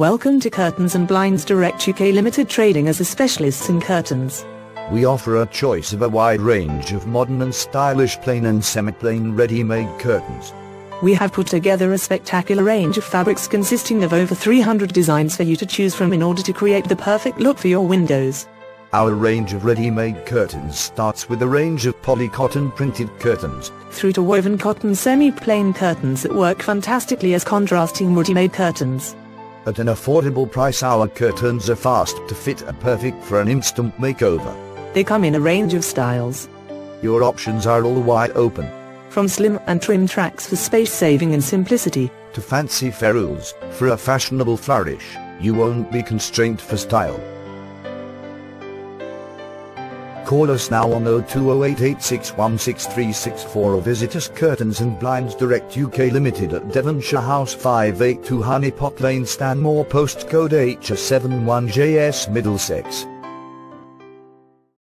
Welcome to Curtains and Blinds Direct UK Limited, trading as a specialist in curtains. We offer a choice of a wide range of modern and stylish plain and semi-plain ready-made curtains. We have put together a spectacular range of fabrics consisting of over 300 designs for you to choose from in order to create the perfect look for your windows. Our range of ready-made curtains starts with a range of polycotton printed curtains, through to woven cotton semi-plain curtains that work fantastically as contrasting ready-made curtains. At an affordable price, our curtains are fast to fit and perfect for an instant makeover. They come in a range of styles. Your options are all wide open. From slim and trim tracks for space saving and simplicity, to fancy ferrules for a fashionable flourish, you won't be constrained for style. Call us now on 0208 8616 or visit us Curtains and Blinds Direct UK Limited at Devonshire House 582 Honeypot Lane, Stanmore, postcode HS71JS, Middlesex.